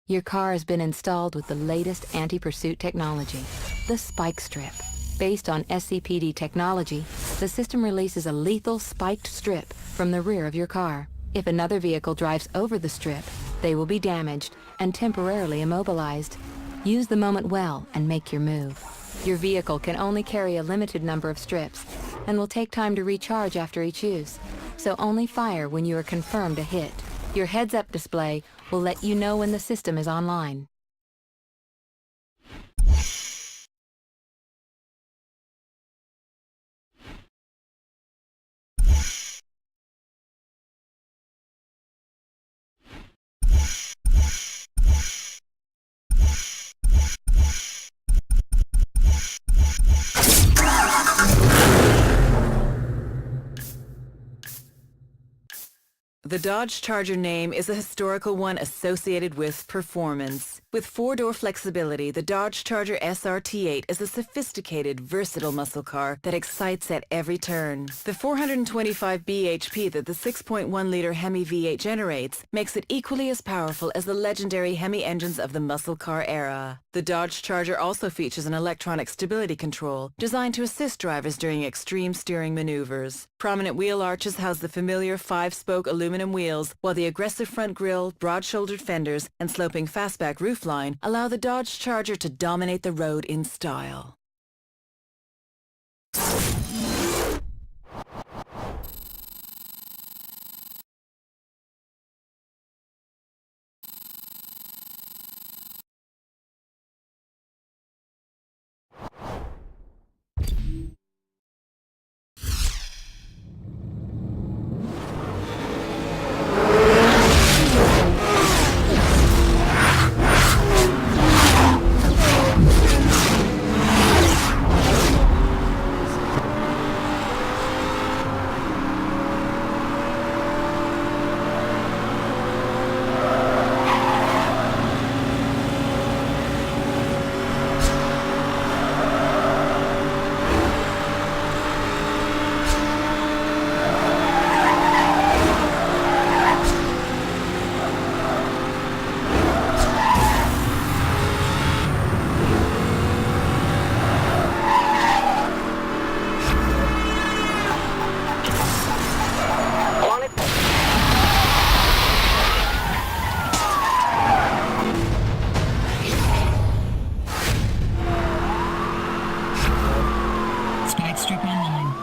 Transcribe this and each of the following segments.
Your car has been installed with the latest anti-pursuit technology, the Spike Strip. Based on SCPD technology, the system releases a lethal spiked strip from the rear of your car. If another vehicle drives over the strip, they will be damaged and temporarily immobilized. Use the moment well and make your move. Your vehicle can only carry a limited number of strips and will take time to recharge after each use, so only fire when you are confirmed a hit. Your heads-up display will let you know when the system is online. The Dodge Charger name is a historical one associated with performance. With four-door flexibility, the Dodge Charger SRT8 is a sophisticated, versatile muscle car that excites at every turn. The 425 bhp that the 6.1-liter Hemi V8 generates makes it equally as powerful as the legendary Hemi engines of the muscle car era. The Dodge Charger also features an electronic stability control designed to assist drivers during extreme steering maneuvers. Prominent wheel arches house the familiar 5-spoke aluminum wheels, while the aggressive front grille, broad-shouldered fenders, and sloping fastback roofline allow the Dodge Charger to dominate the road in style. Strip online.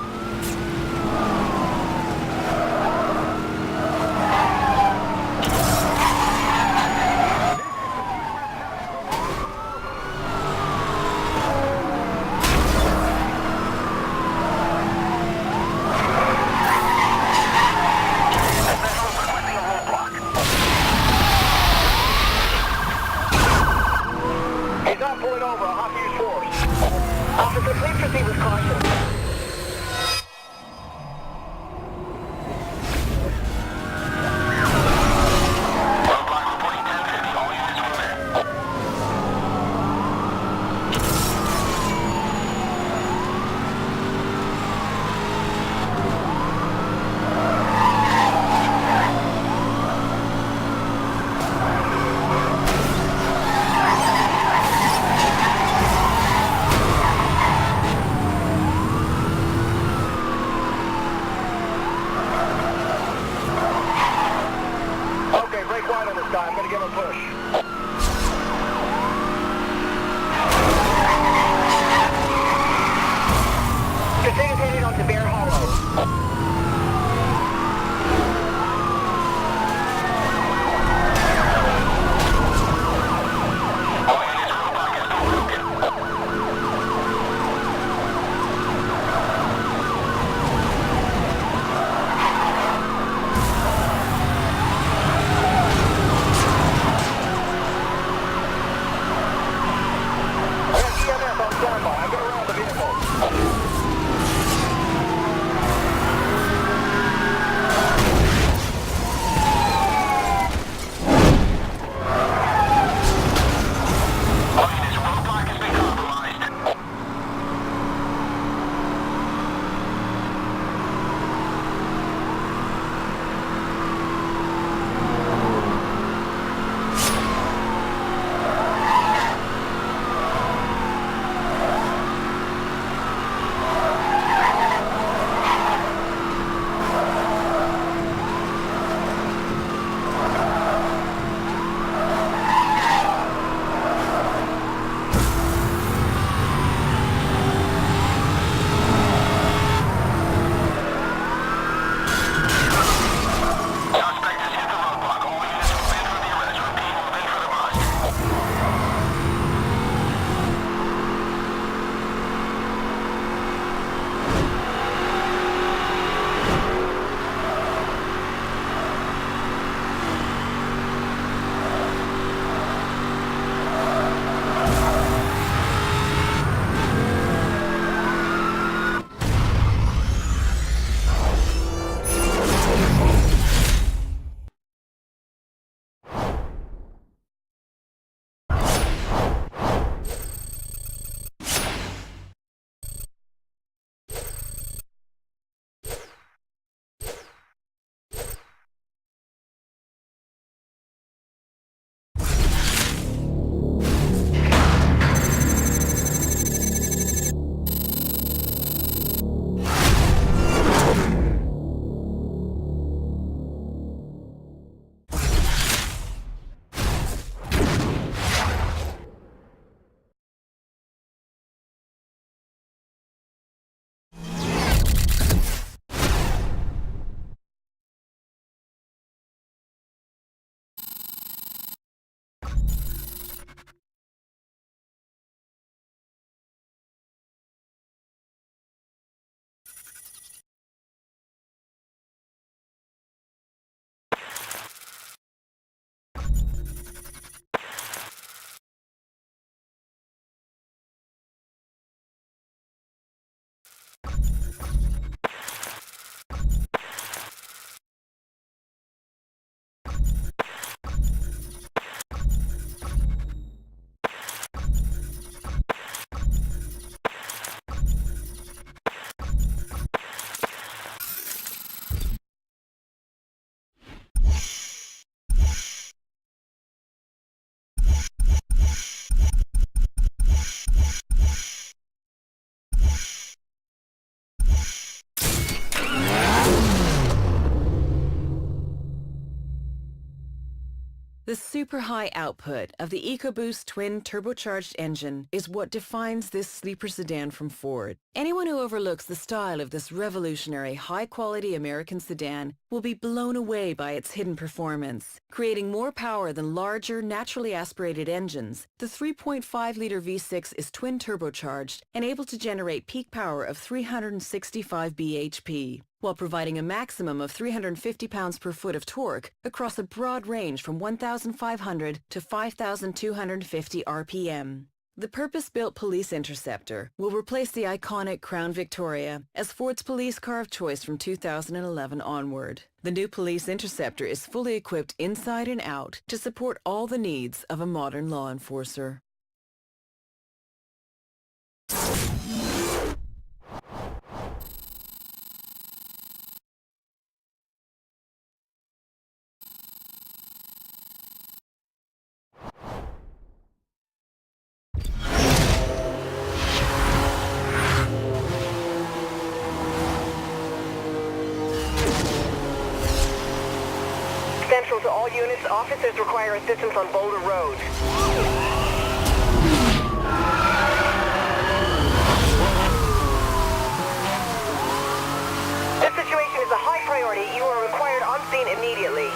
He's not pulling over. I'll have to use force. Officer, please proceed with caution. I'm going to give him a push. Continues heading onto Bear Hollow. The super high output of the EcoBoost twin turbocharged engine is what defines this sleeper sedan from Ford. Anyone who overlooks the style of this revolutionary high-quality American sedan will be blown away by its hidden performance. Creating more power than larger, naturally aspirated engines, the 3.5-liter V6 is twin turbocharged and able to generate peak power of 365 bhp, while providing a maximum of 350 pounds per foot of torque across a broad range from 1,500 to 5,250 RPM. The purpose-built Police Interceptor will replace the iconic Crown Victoria as Ford's police car of choice from 2011 onward. The new Police Interceptor is fully equipped inside and out to support all the needs of a modern law enforcer. Central to all units, officers require assistance on Boulder Road. This situation is a high priority. You are required on scene immediately.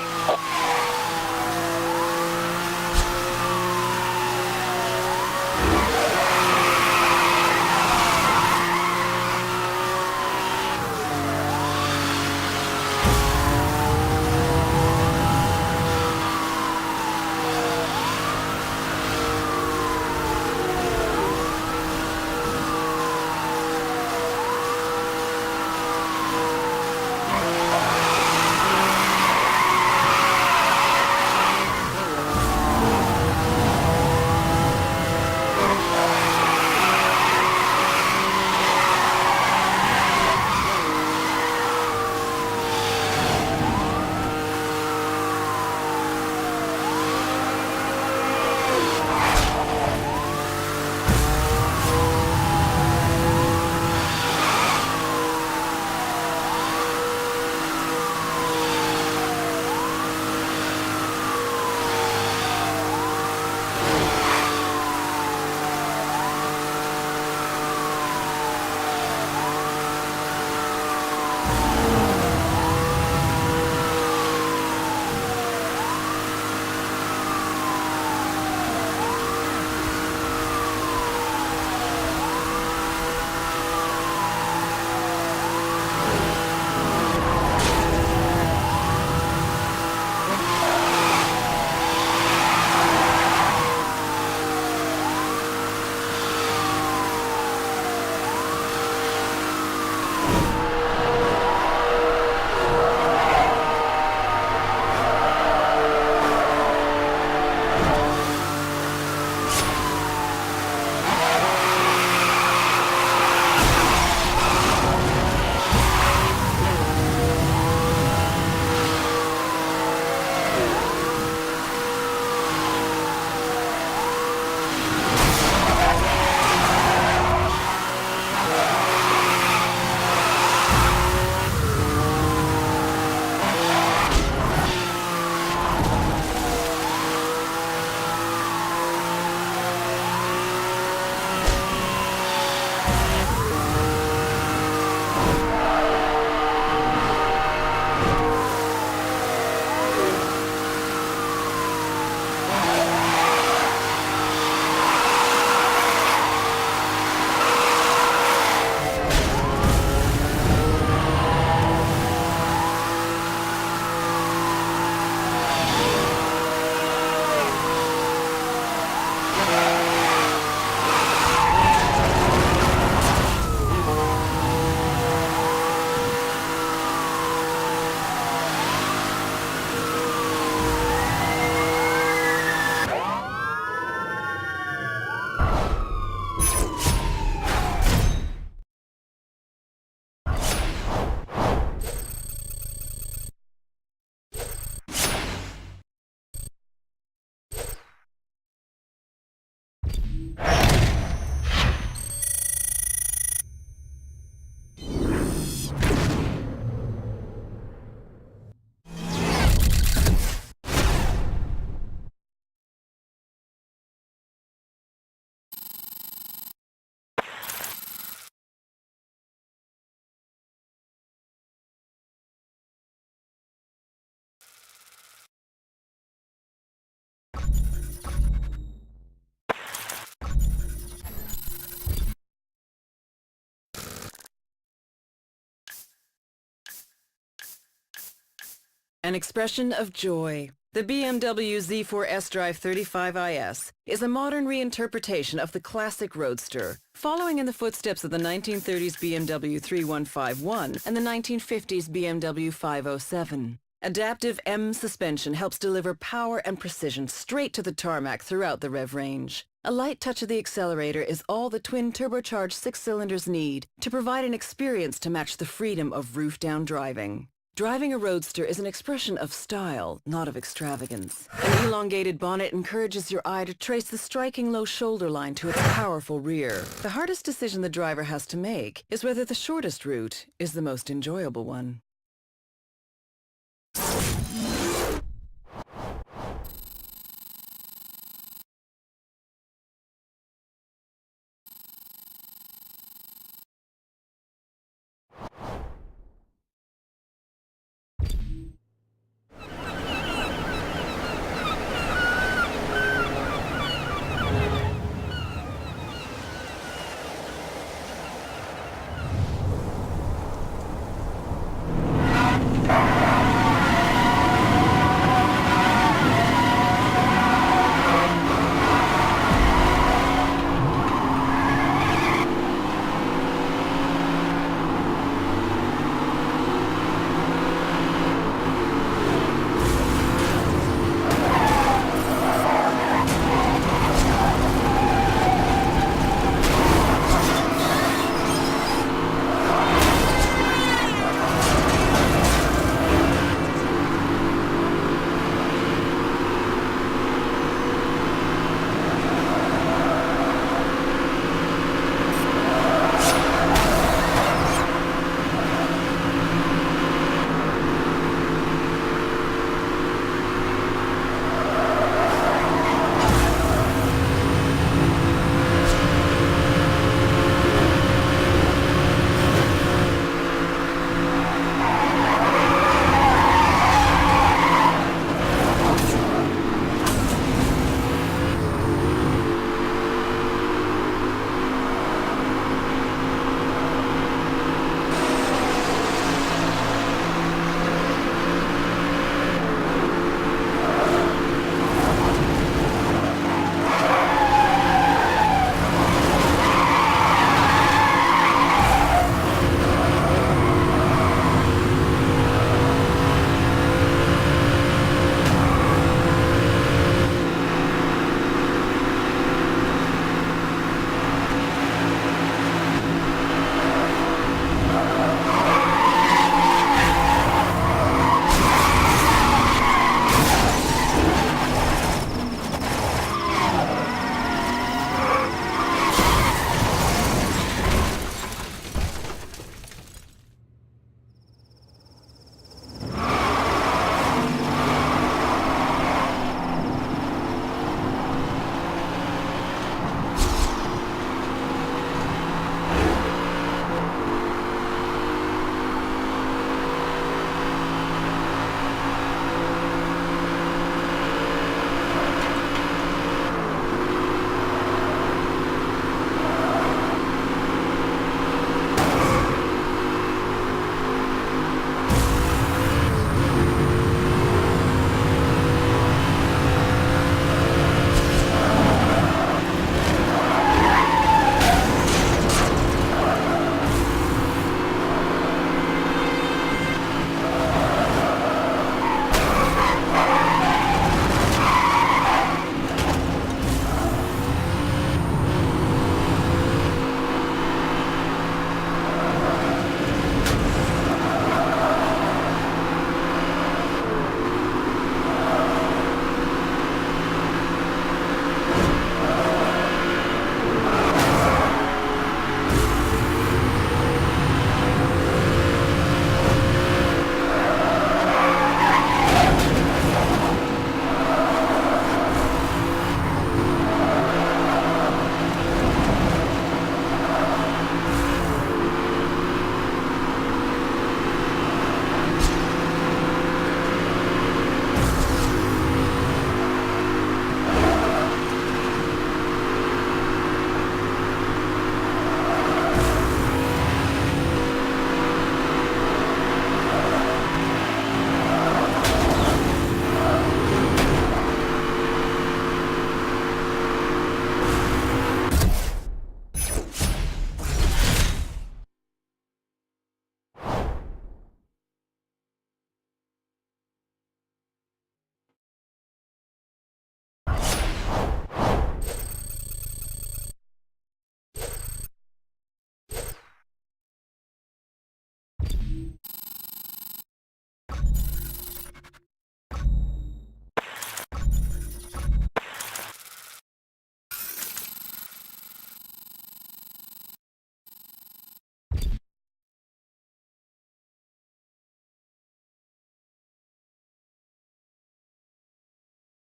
An expression of joy. The BMW Z4 S-Drive 35IS is a modern reinterpretation of the classic Roadster, following in the footsteps of the 1930s BMW 3151 and the 1950s BMW 507. Adaptive M suspension helps deliver power and precision straight to the tarmac throughout the rev range. A light touch of the accelerator is all the twin turbocharged 6 cylinders need to provide an experience to match the freedom of roof-down driving. Driving a Roadster is an expression of style, not of extravagance. An elongated bonnet encourages your eye to trace the striking low shoulder line to its powerful rear. The hardest decision the driver has to make is whether the shortest route is the most enjoyable one.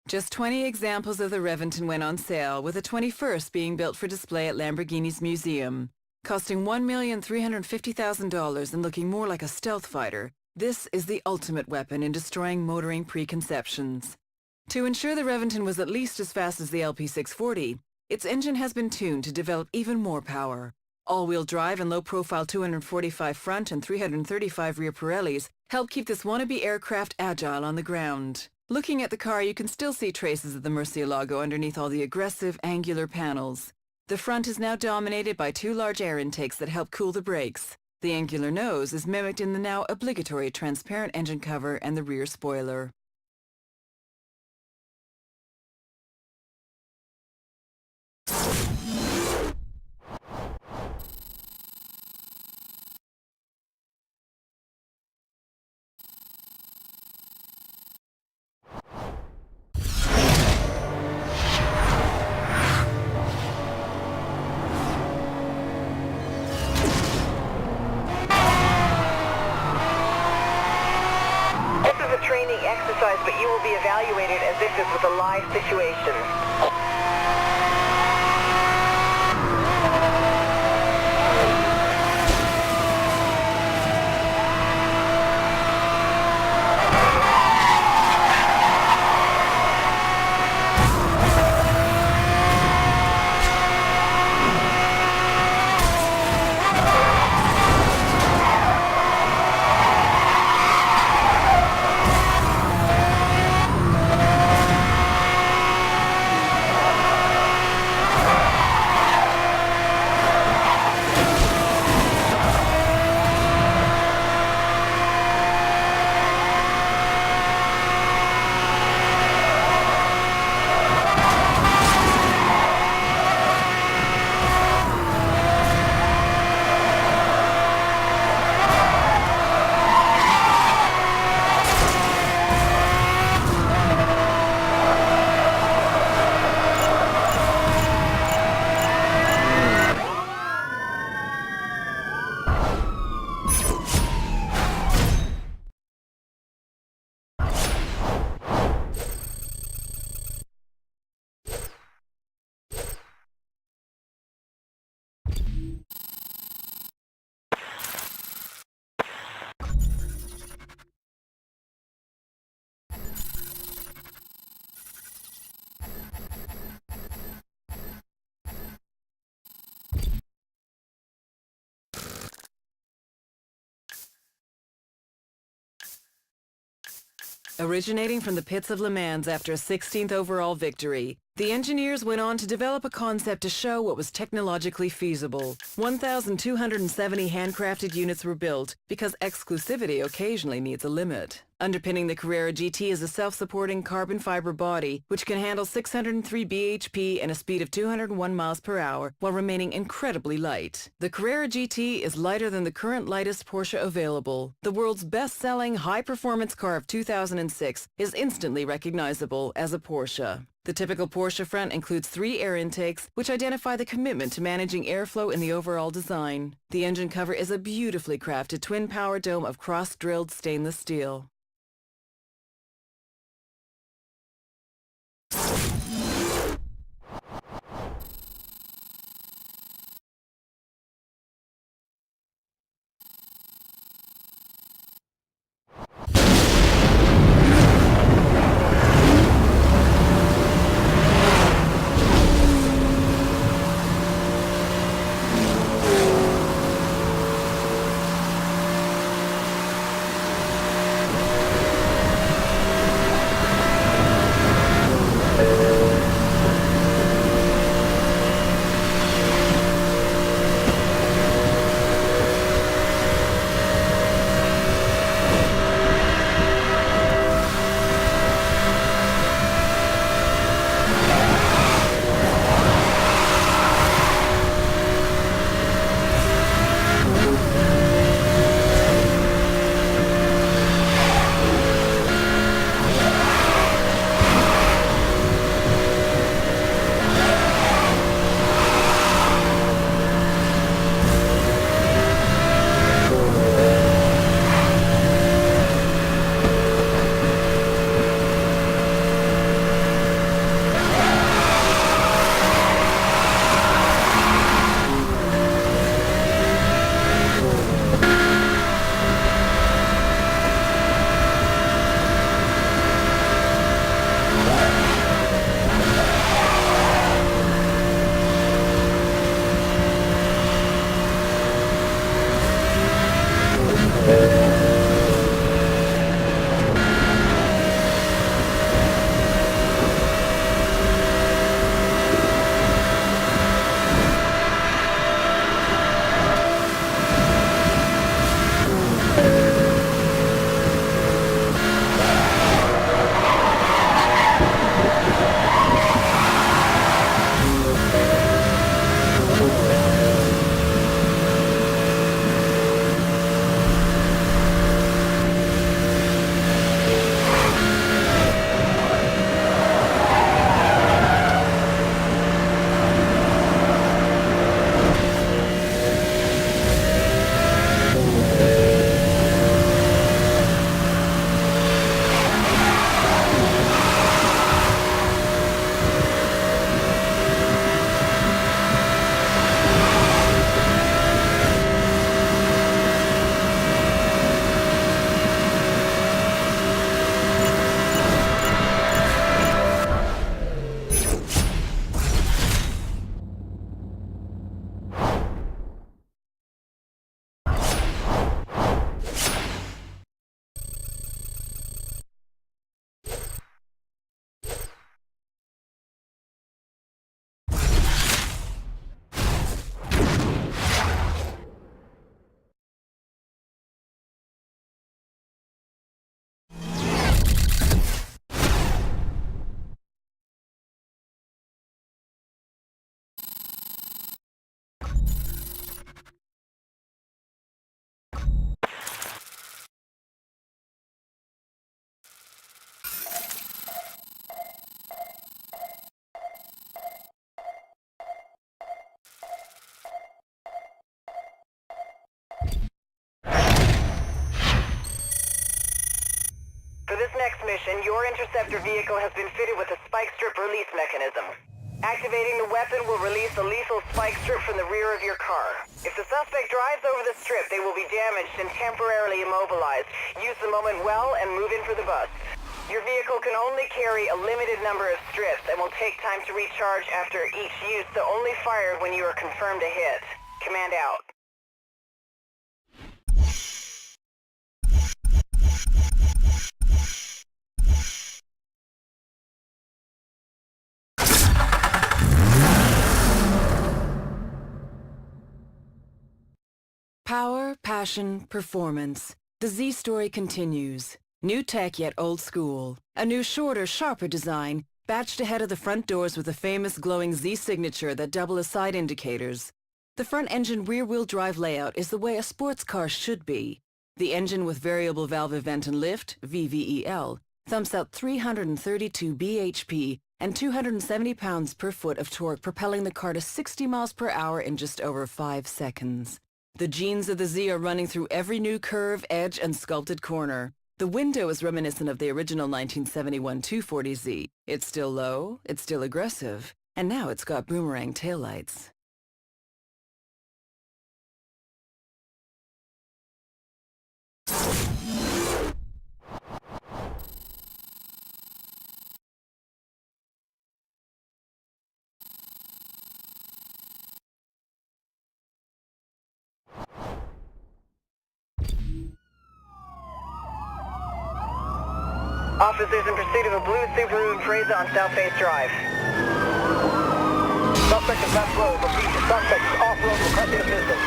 Just 20 examples of the Reventon went on sale, with the 21st being built for display at Lamborghini's museum. Costing $1,350,000 and looking more like a stealth fighter, this is the ultimate weapon in destroying motoring preconceptions. To ensure the Reventon was at least as fast as the LP640, its engine has been tuned to develop even more power. All-wheel drive and low-profile 245 front and 335 rear Pirellis help keep this wannabe aircraft agile on the ground. Looking at the car, you can still see traces of the Murcielago underneath all the aggressive, angular panels. The front is now dominated by two large air intakes that help cool the brakes. The angular nose is mimicked in the now obligatory transparent engine cover and the rear spoiler. Training exercise, but you will be evaluated as if this was a live situation. Originating from the pits of Le Mans after a 16th overall victory, the engineers went on to develop a concept to show what was technologically feasible. 1,270 handcrafted units were built because exclusivity occasionally needs a limit. Underpinning the Carrera GT is a self-supporting carbon fiber body, which can handle 603 bhp and a speed of 201 miles per hour while remaining incredibly light. The Carrera GT is lighter than the current lightest Porsche available. The world's best-selling high-performance car of 2006 is instantly recognizable as a Porsche. The typical Porsche front includes 3 air intakes, which identify the commitment to managing airflow in the overall design. The engine cover is a beautifully crafted twin-power dome of cross-drilled stainless steel. For this next mission, your interceptor vehicle has been fitted with a spike strip release mechanism. Activating the weapon will release a lethal spike strip from the rear of your car. If the suspect drives over the strip, they will be damaged and temporarily immobilized. Use the moment well and move in for the bust. Your vehicle can only carry a limited number of strips and will take time to recharge after each use, so only fire when you are confirmed a hit. Command out. Power, passion, performance. The Z story continues. New tech yet old school. A new shorter, sharper design, batched ahead of the front doors with a famous glowing Z signature that double as side indicators. The front engine rear-wheel drive layout is the way a sports car should be. The engine with variable valve event and lift, VVEL, thumps out 332 bhp and 270 pounds per foot of torque, propelling the car to 60 miles per hour in just over 5 seconds. The genes of the Z are running through every new curve, edge, and sculpted corner. The window is reminiscent of the original 1971 240Z. It's still low, it's still aggressive, and now it's got boomerang taillights. Officers in pursuit of a blue Subaru Impreza on South Face Drive. Suspect is left road. Repeat, the suspect is off-road requesting assistance.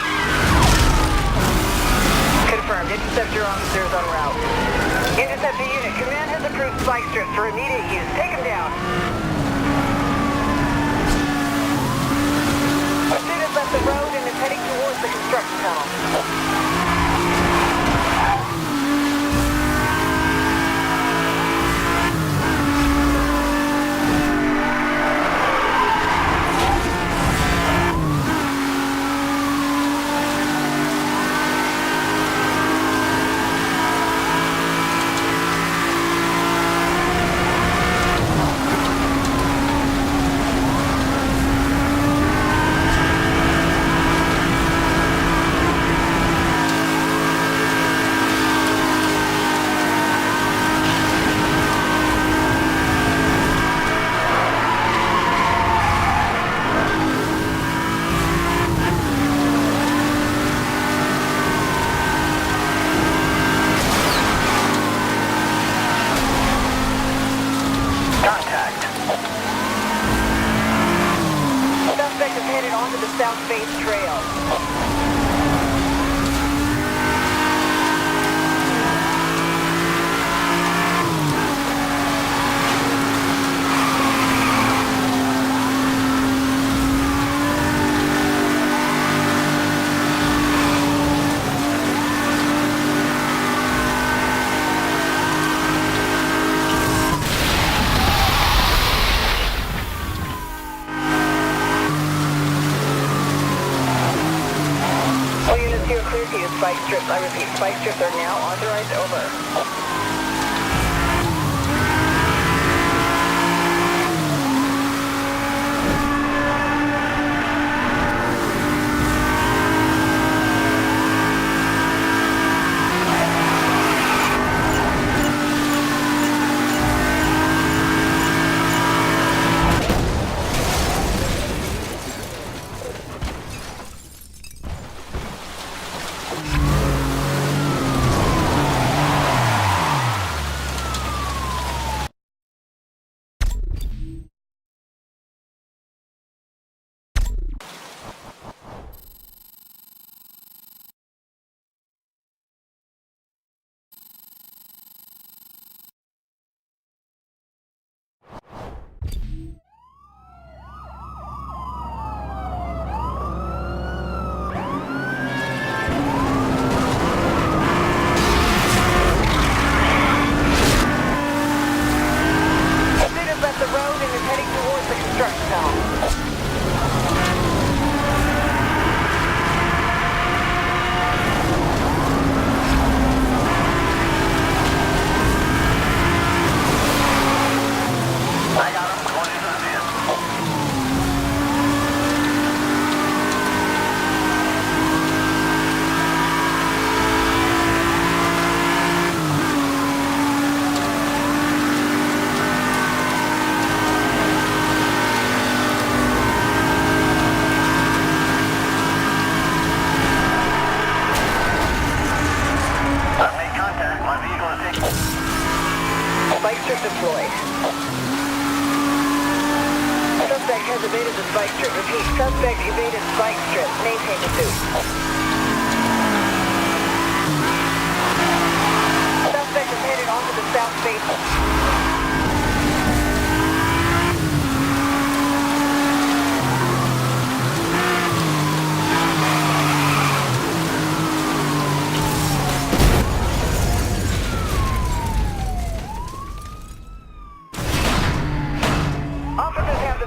Confirmed. Interceptor officers en route. Interceptor unit, command has approved spike strips for immediate use. Take them down. Pursuit has left the road and is heading towards the construction tunnel. spike strips are now authorized. Over. Spike strip deployed. Suspect has evaded the spike strip. Repeat, suspect evaded spike strip. Maintain pursuit. Suspect is headed onto the south face.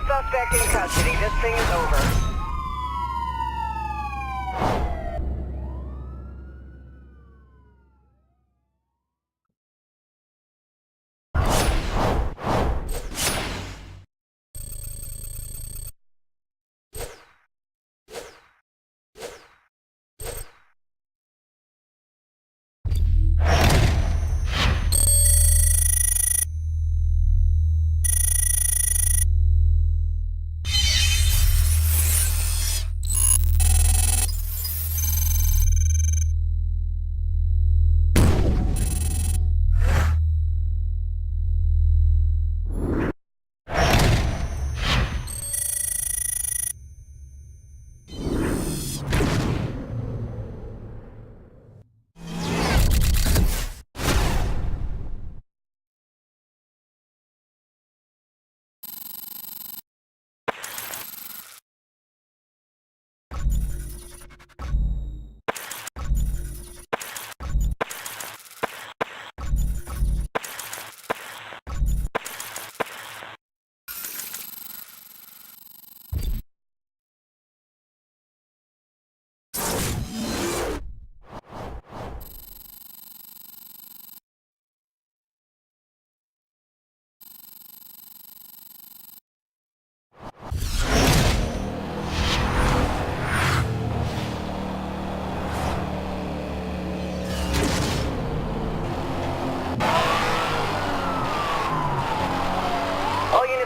Suspect in custody. This thing is over.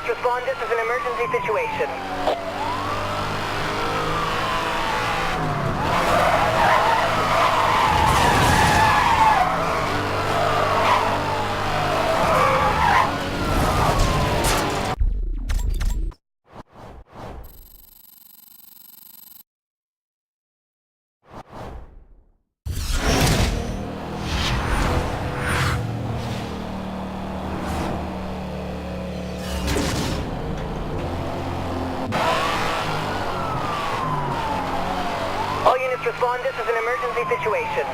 Respond, this is an emergency situation. Respond, this is an emergency situation.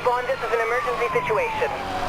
Spawn, this is an emergency situation.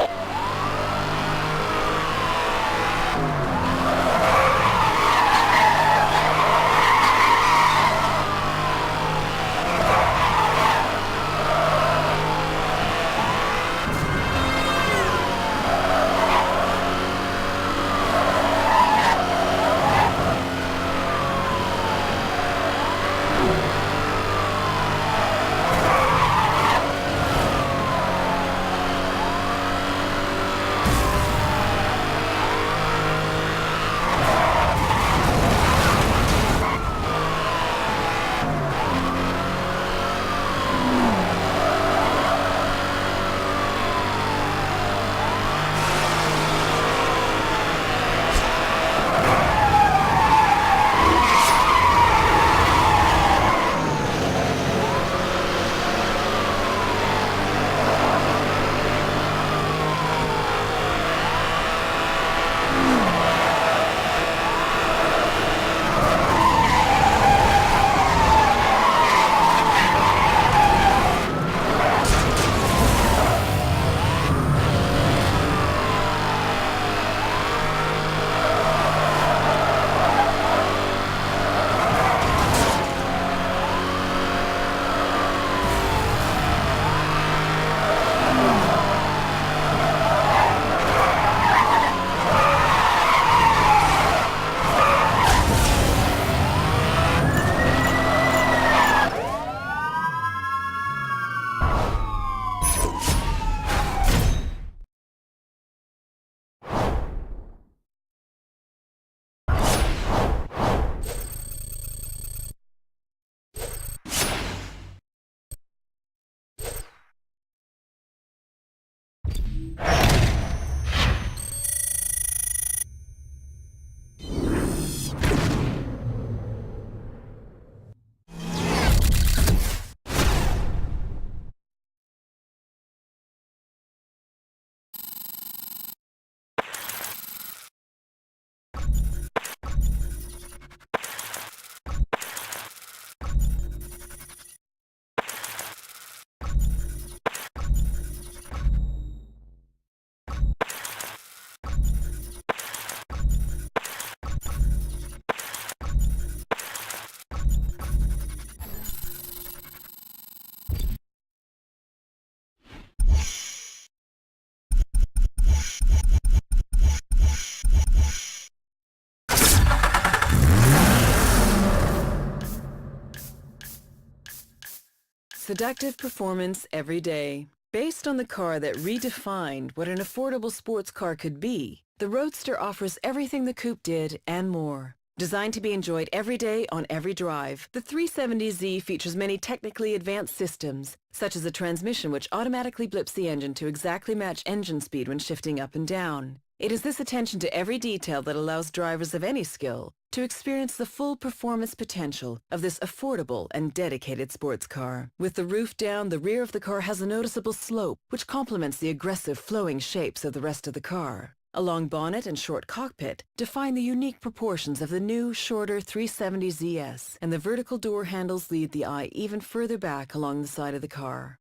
Seductive performance every day. Based on the car that redefined what an affordable sports car could be, the Roadster offers everything the coupe did and more. Designed to be enjoyed every day on every drive, the 370Z features many technically advanced systems, such as a transmission which automatically blips the engine to exactly match engine speed when shifting up and down. It is this attention to every detail that allows drivers of any skill to experience the full performance potential of this affordable and dedicated sports car. With the roof down, the rear of the car has a noticeable slope, which complements the aggressive flowing shapes of the rest of the car. A long bonnet and short cockpit define the unique proportions of the new, shorter 370ZS, and the vertical door handles lead the eye even further back along the side of the car.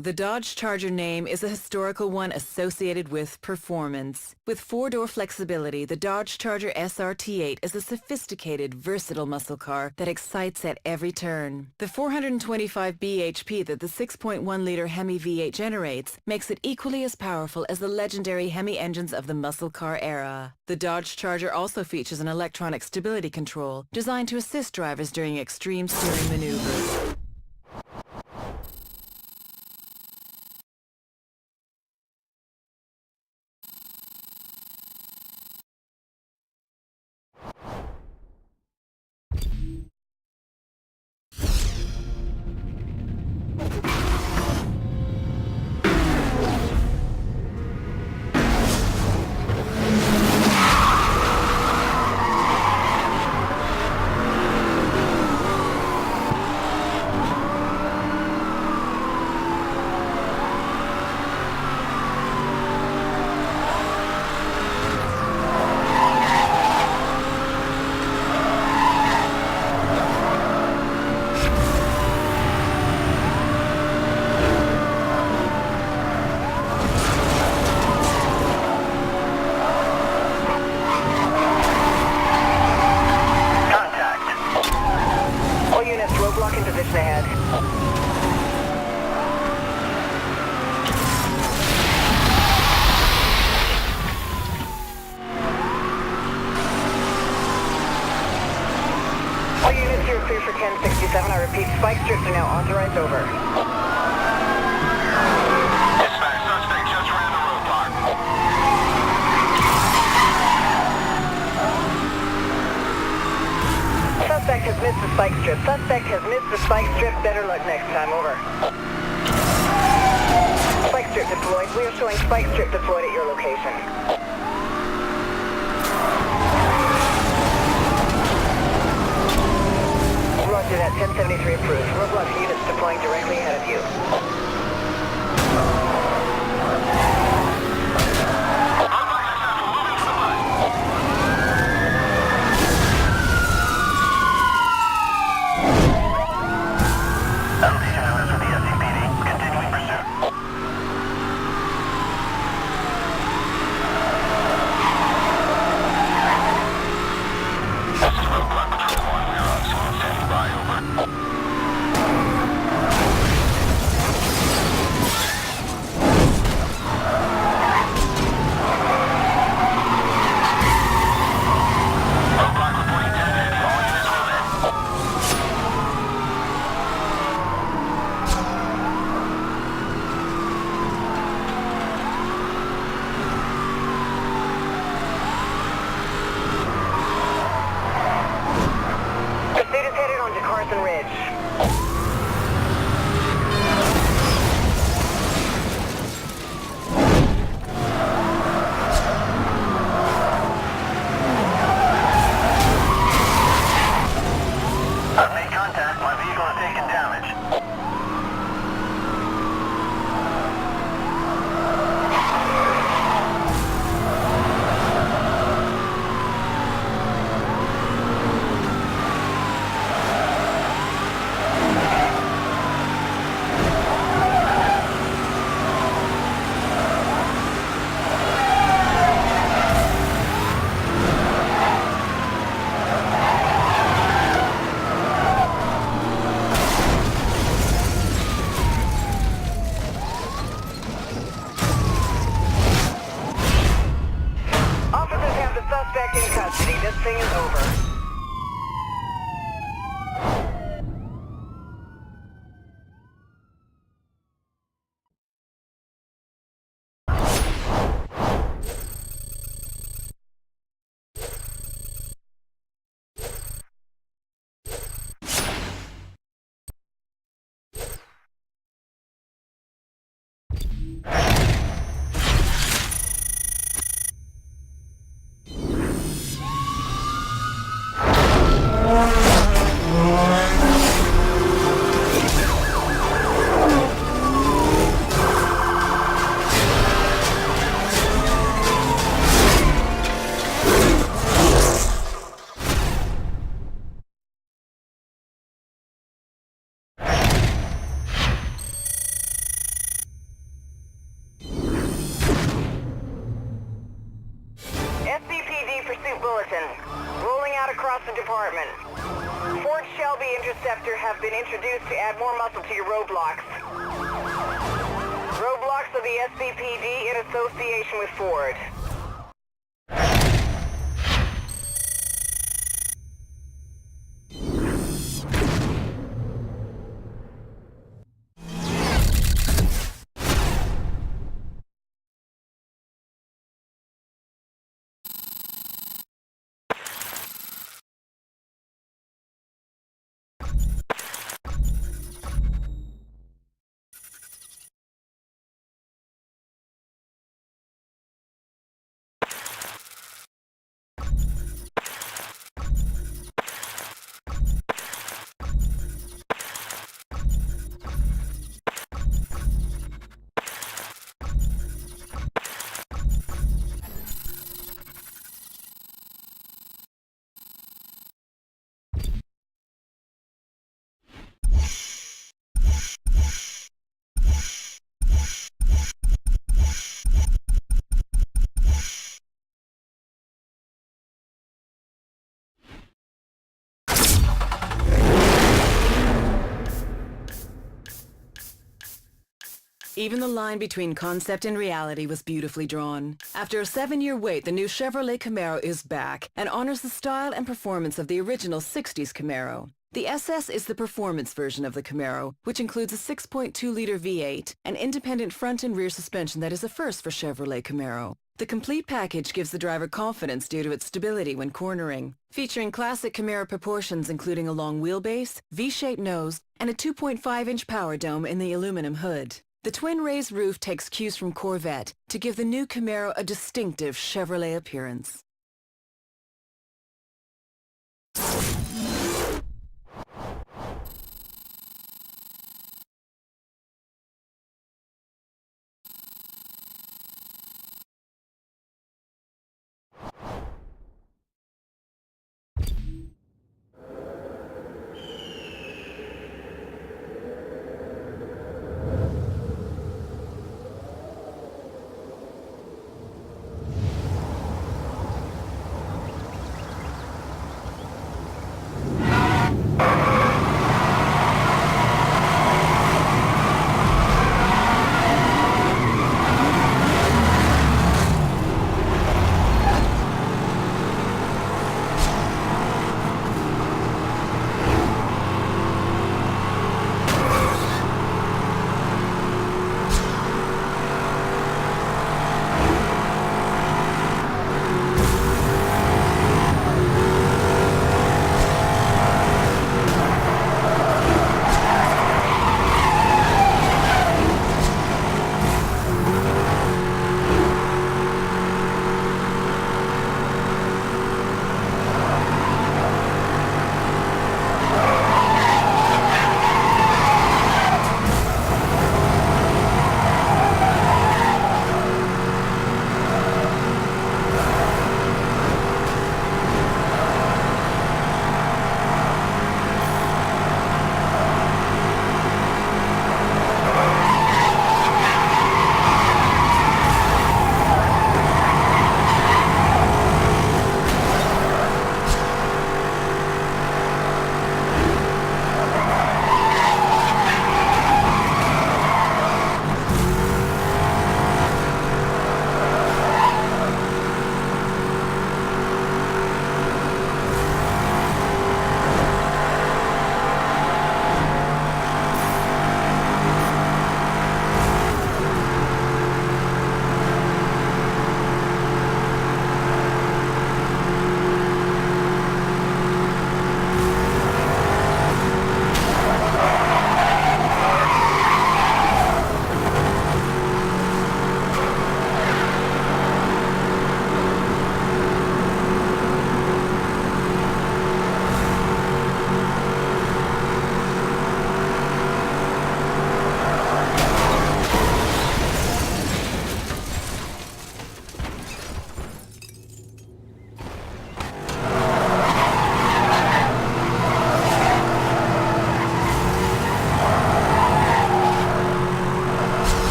The Dodge Charger name is a historical one associated with performance. With four-door flexibility, the Dodge Charger SRT8 is a sophisticated, versatile muscle car that excites at every turn. The 425 bhp that the 6.1-liter Hemi V8 generates makes it equally as powerful as the legendary Hemi engines of the muscle car era. The Dodge Charger also features an electronic stability control designed to assist drivers during extreme steering maneuvers. All units, you're clear for 1067. I repeat, spike strips are now authorized. Over. Dispatch, suspect just ran the roadblock. Suspect has missed the spike strip. Suspect has missed the spike strip. Better luck next time. Over. Spike strip deployed. We are showing spike strip deployed at your location. Roger that, 1073 approved. Roadblock units deploying directly ahead of you. Elevation notice with the SCPD. Continuing pursuit. This is Roadblock Patrol 1. We are on scene standing by. Over. Roadblock reporting 1050. All units move in. Pursuit is headed onto Carson Ridge. I've made contact. My vehicle has taken damage. Officers have the suspect in custody. This thing is over. pursuit bulletin. Rolling out across the department. Ford Shelby Interceptor have been introduced to add more muscle to your roadblocks. Roadblocks of the SCPD in association with Ford. Even the line between concept and reality was beautifully drawn. After a 7-year wait, the new Chevrolet Camaro is back and honors the style and performance of the original 60s Camaro. The SS is the performance version of the Camaro, which includes a 6.2-liter V8 and independent front and rear suspension that is a first for Chevrolet Camaro. The complete package gives the driver confidence due to its stability when cornering. Featuring classic Camaro proportions including a long wheelbase, V-shaped nose, and a 2.5-inch power dome in the aluminum hood. The twin raised roof takes cues from Corvette to give the new Camaro a distinctive Chevrolet appearance.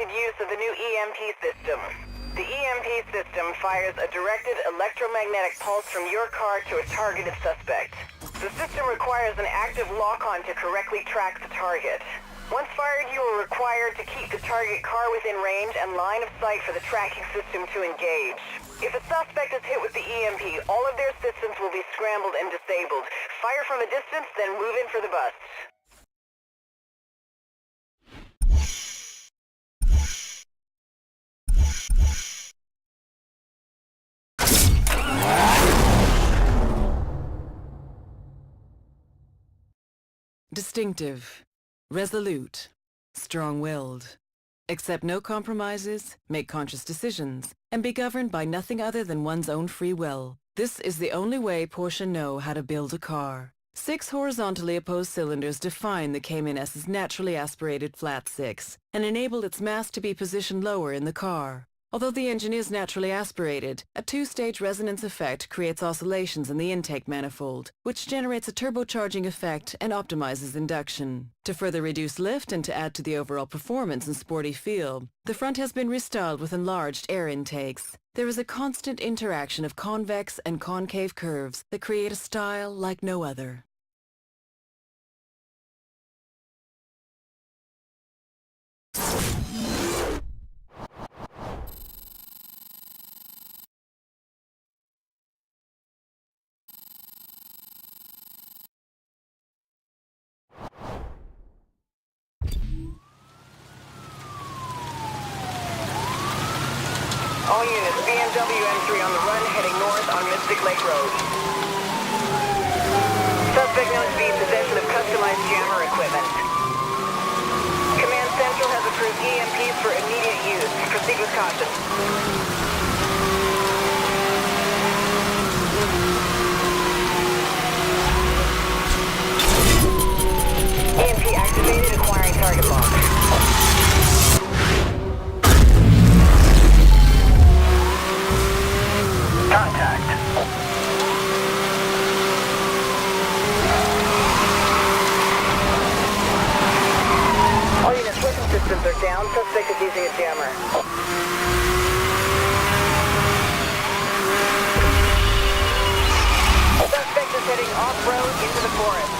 restricted use of the new EMP system. The EMP system fires a directed electromagnetic pulse from your car to a targeted suspect. The system requires an active lock-on to correctly track the target. Once fired, you are required to keep the target car within range and line of sight for the tracking system to engage. If a suspect is hit with the EMP, all of their systems will be scrambled and disabled. Fire from a distance, then move in for the bust. Distinctive, resolute, strong-willed. Accept no compromises, make conscious decisions, and be governed by nothing other than one's own free will. This is the only way Porsche know how to build a car. 6 horizontally opposed cylinders define the Cayman-S's naturally aspirated flat 6 and enabled its mass to be positioned lower in the car. Although the engine is naturally aspirated, a 2-stage resonance effect creates oscillations in the intake manifold, which generates a turbocharging effect and optimizes induction. To further reduce lift and to add to the overall performance and sporty feel, the front has been restyled with enlarged air intakes. There is a constant interaction of convex and concave curves that create a style like no other. All units, BMW M3 on the run, heading north on Mystic Lake Road. Suspect known to be in possession of customized jammer equipment. Command Central has approved EMPs for immediate use. Proceed with caution. EMP activated, acquiring target lock. Contact. All units, weapon systems are down. Suspect is using a jammer. Suspect is heading off-road into the forest.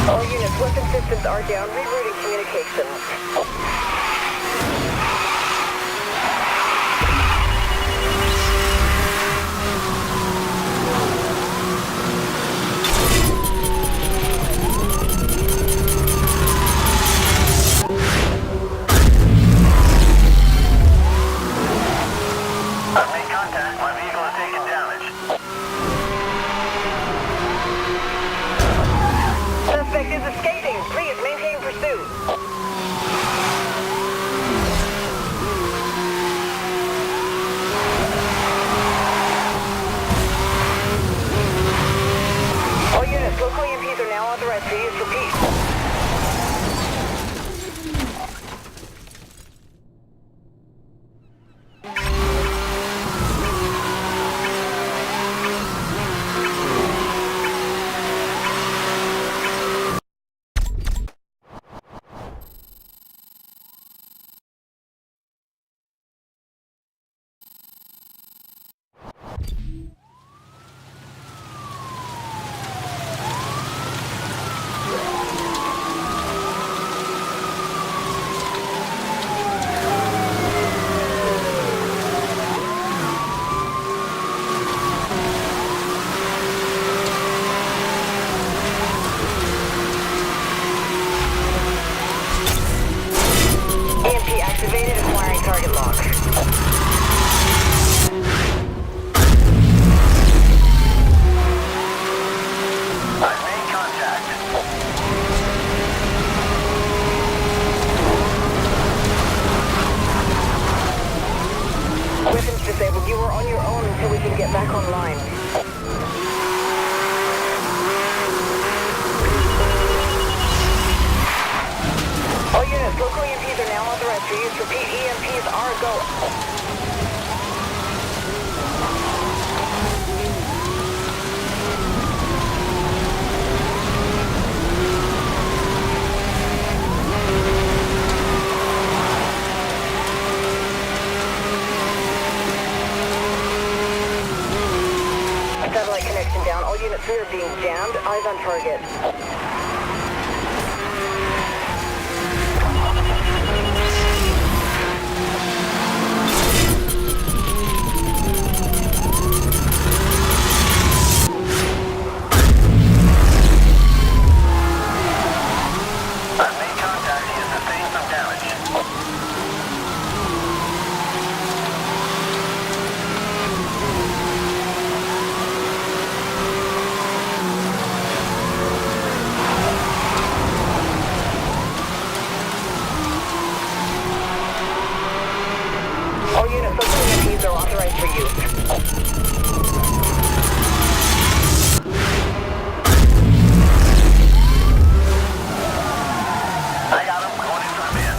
All units, weapon systems are down. Rerouting communications. I've made contact. My vehicle has taken damage. Suspect is escaping. Please maintain pursuit. EMPs are go. Satellite connection down. All units, we are being jammed. Eyes on target. I've made contact. He has sustained some damage. All units, local EMPs are authorized for use. I got him. Going in for the bin.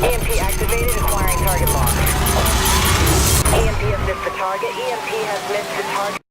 EMP activated, acquiring target lock. EMP has missed the target. EMP has missed the target.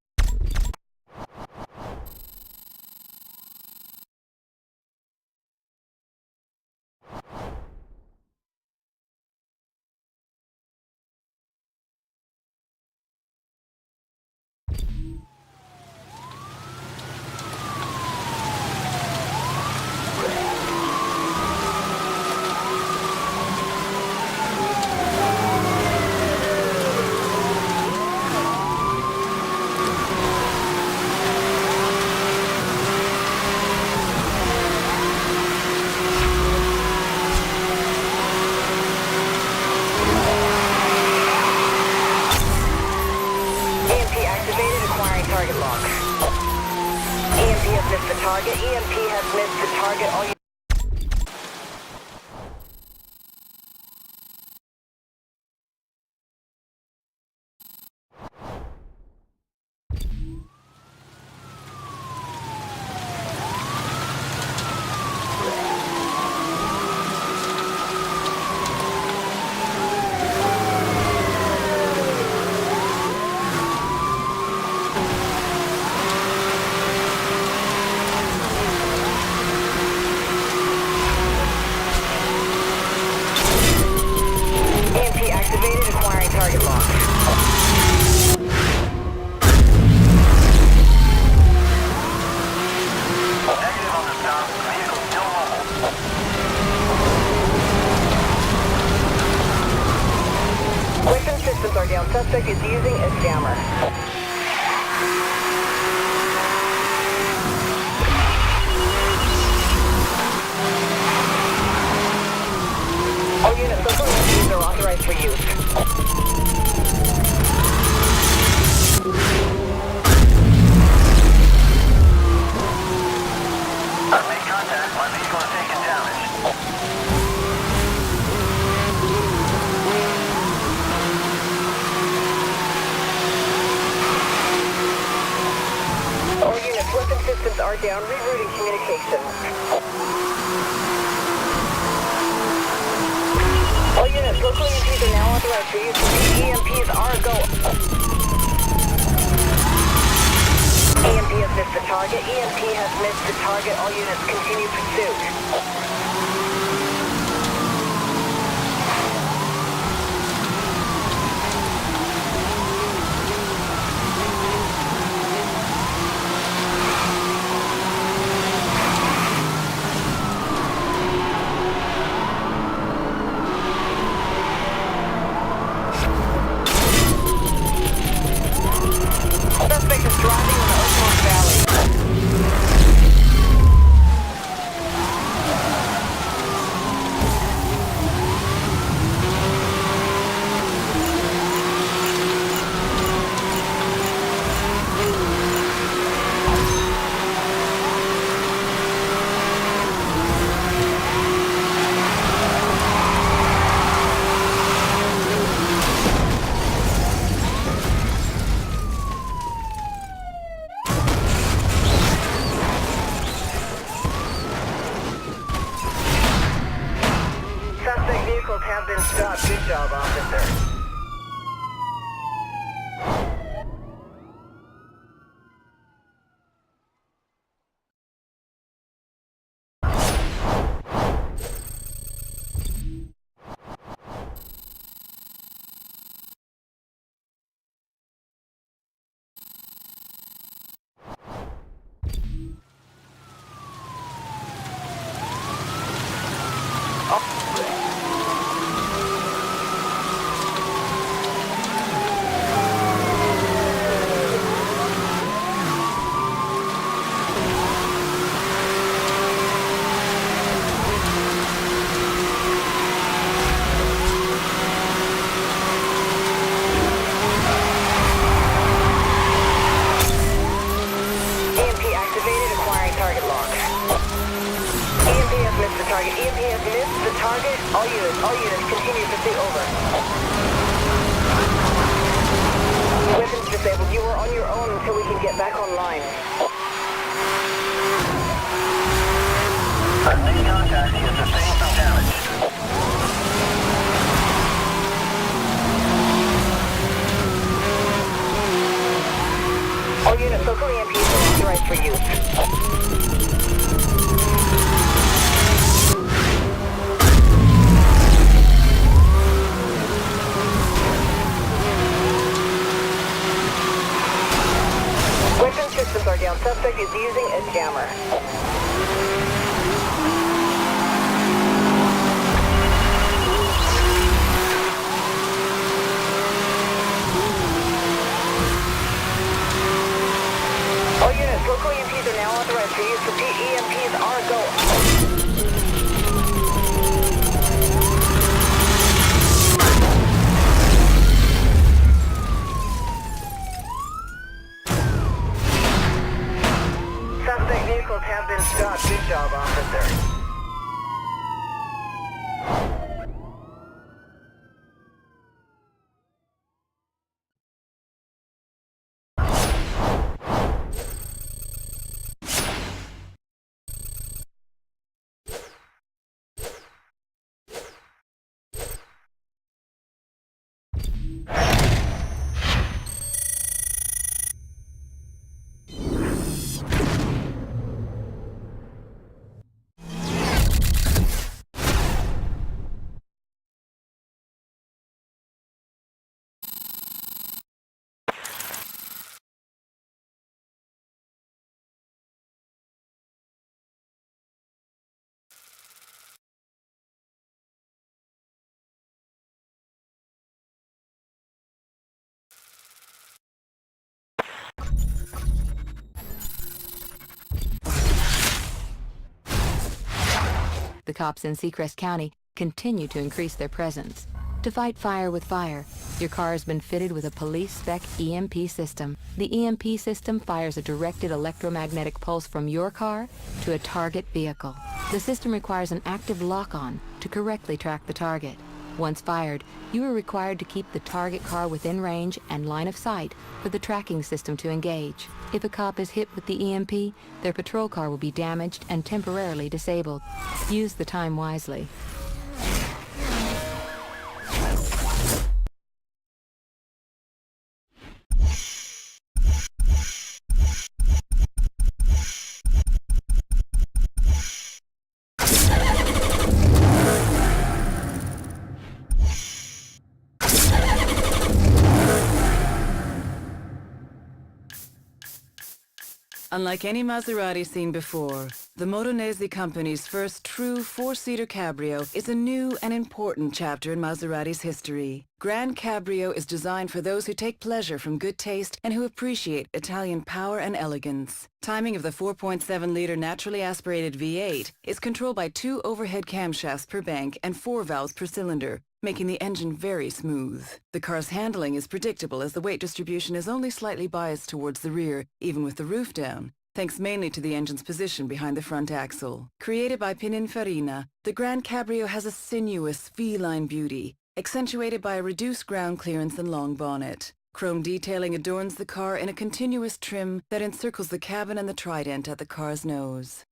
EMP activated, acquiring target lock. EMP has missed the target. EMP has missed the target. All units. EMP activated, acquiring target lock. Negative on the stop. Vehicle still mobile. Weapon systems are down. Suspect is using a jammer. All units, local EMPs are authorized for use. I've made contact. My vehicle has taken damage. All units, weapon systems are down. Rerouting communication. All units, local EMPs are now authorized for use. EMPs are go. EMP has missed the target. EMP has missed the target. All units continue pursuit. shot. Good job, officer. EMP activated, acquiring target log. EMP has missed the target. EMP has missed the target. All units, continue pursuit, over. Weapons disabled. You are on your own until we can get back online. Our main contact has sustained some damage. All units, local EMPs are authorized for use. Weapon systems are down. Suspect is using a jammer. All units, local EMPs are now authorized for use. Repeat, EMPs are a go. Suspect vehicles have been stopped. Good job, officer. The cops in Seacrest County continue to increase their presence. To fight fire with fire, your car has been fitted with a police-spec EMP system. The EMP system fires a directed electromagnetic pulse from your car to a target vehicle. The system requires an active lock-on to correctly track the target. Once fired, you are required to keep the target car within range and line of sight for the tracking system to engage. If a cop is hit with the EMP, their patrol car will be damaged and temporarily disabled. Use the time wisely. Unlike any Maserati seen before, the Motonese company's first true four-seater cabrio is a new and important chapter in Maserati's history. Grand Cabrio is designed for those who take pleasure from good taste and who appreciate Italian power and elegance. Timing of the 4.7-liter naturally aspirated V8 is controlled by 2 overhead camshafts per bank and 4 valves per cylinder, making the engine very smooth. The car's handling is predictable as the weight distribution is only slightly biased towards the rear, even with the roof down, thanks mainly to the engine's position behind the front axle. Created by Pininfarina, the Grand Cabrio has a sinuous, feline beauty, accentuated by a reduced ground clearance and long bonnet. Chrome detailing adorns the car in a continuous trim that encircles the cabin and the trident at the car's nose.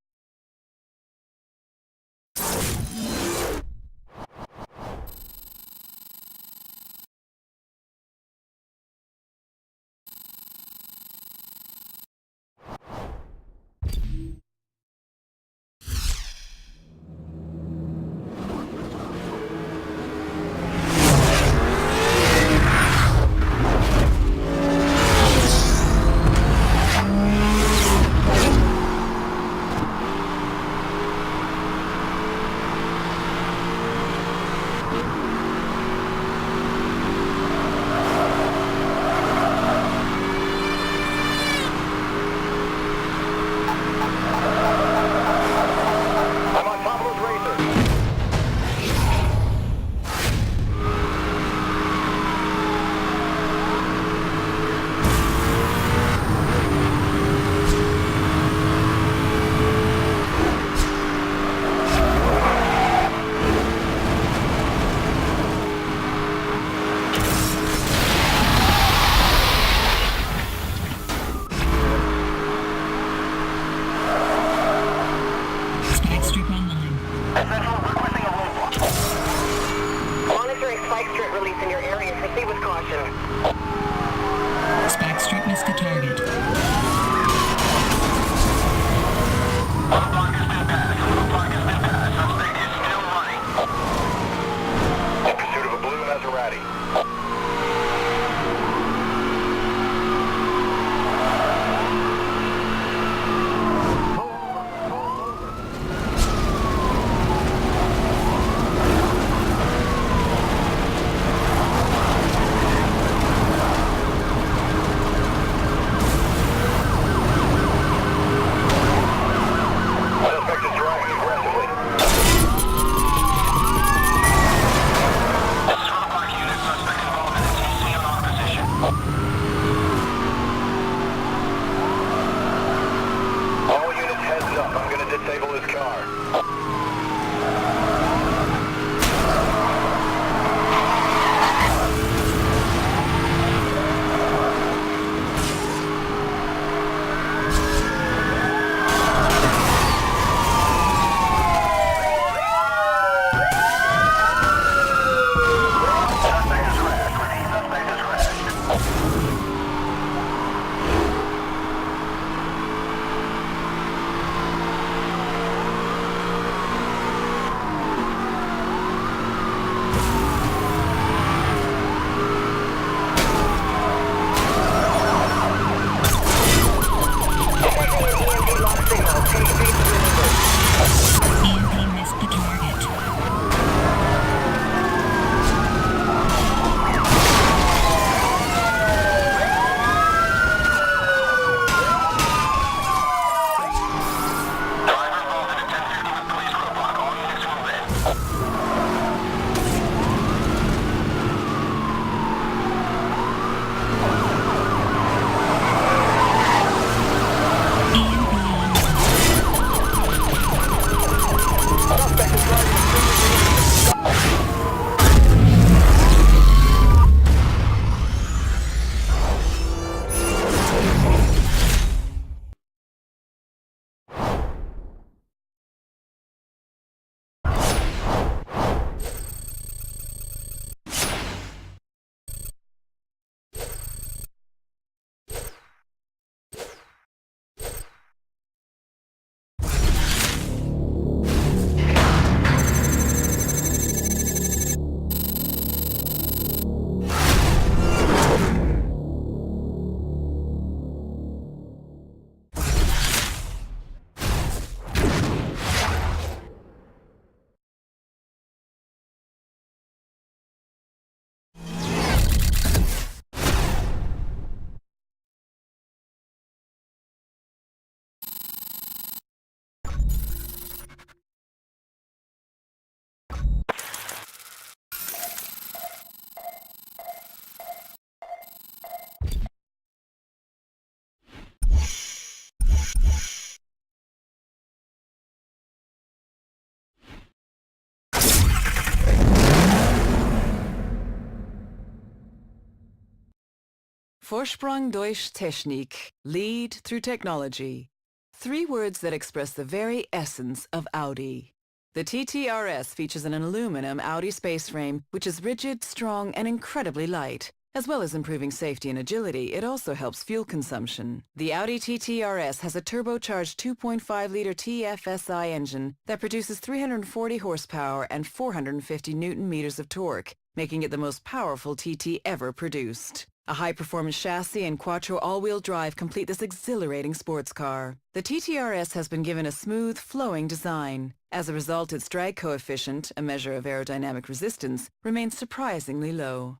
Vorsprung durch Technik. Lead through technology. 3 words that express the very essence of Audi. The TTRS features an aluminum Audi space frame, which is rigid, strong, and incredibly light. As well as improving safety and agility, it also helps fuel consumption. The Audi TTRS has a turbocharged 2.5-liter TFSI engine that produces 340 horsepower and 450 newton-meters of torque, making it the most powerful TT ever produced. A high-performance chassis and quattro all-wheel drive complete this exhilarating sports car. The TTRS has been given a smooth, flowing design. As a result, its drag coefficient, a measure of aerodynamic resistance, remains surprisingly low.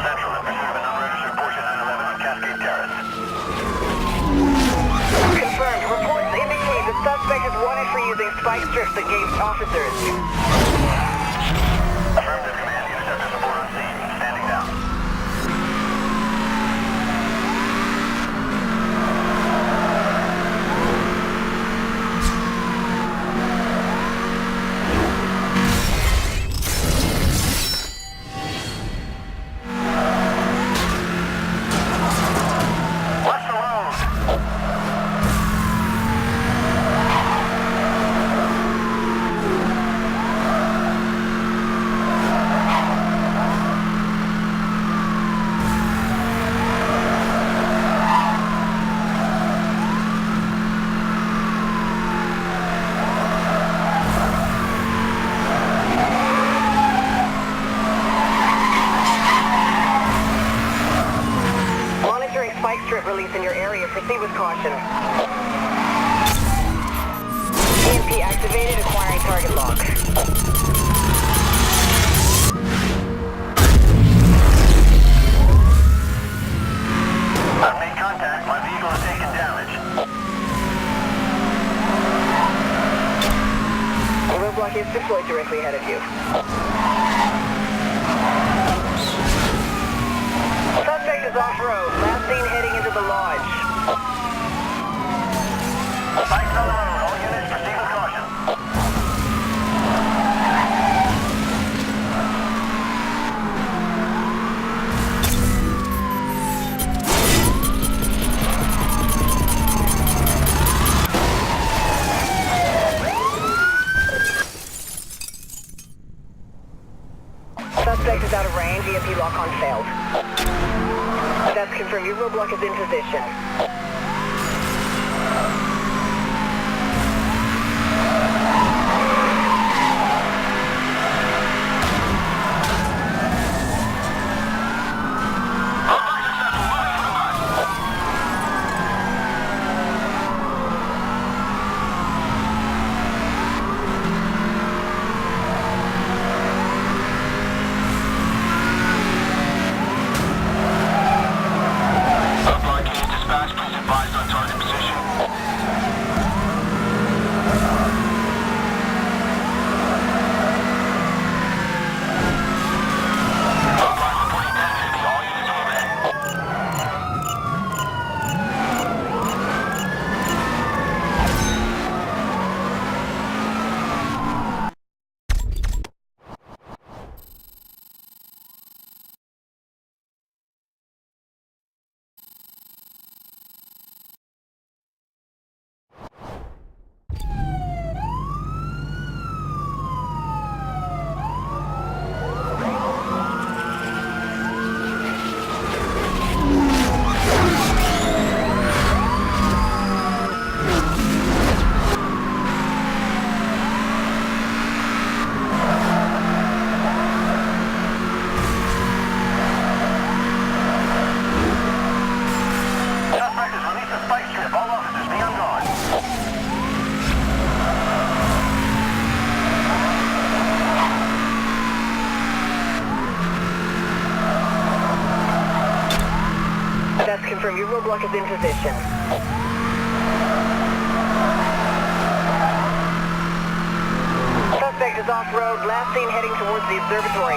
Central in pursuit of an unregistered Porsche 911 on Cascade Terrace. Confirmed. Reports indicate the suspect is wanted for using spike strips against officers. Affirmative command. Interceptor support on scene. Standing down. Watch the road. Monitoring spike strip release in your area. Proceed with caution. EMP activated. Acquiring target lock. I've made contact. My vehicle has taken damage. A roadblock is deployed directly ahead of you. Suspect is off-road. Last seen heading into the lodge. Spikes on the road. All units proceed with caution. Suspect is out of range. EMP lock-on failed. That's confirmed. Your roadblock is in position. Roadblock successful. Moving to the lodge. Roadblock is dispatched. Please advise on target position. Roadblock reporting 1050. All units overhead. Suspect has released a spike strip. All officers be on guard. That's confirmed. Your roadblock is in position. Suspect is off-road, last seen heading towards the observatory.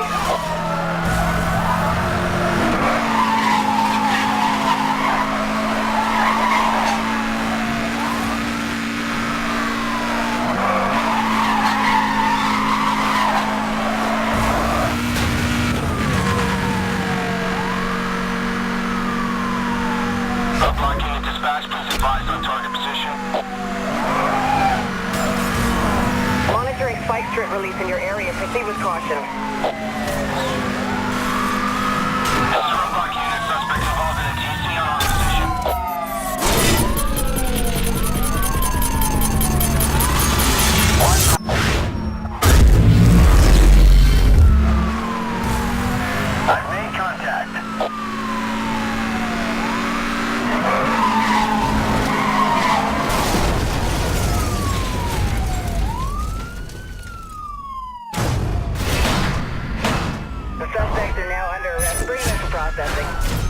Upload unit dispatch, please advise on target position. Monitoring spike strip release in your area. Proceed with caution. This is roadblock unit. Suspects involved in a TC on our position. I've made contact. The suspects are now under arrest. Bring them for processing.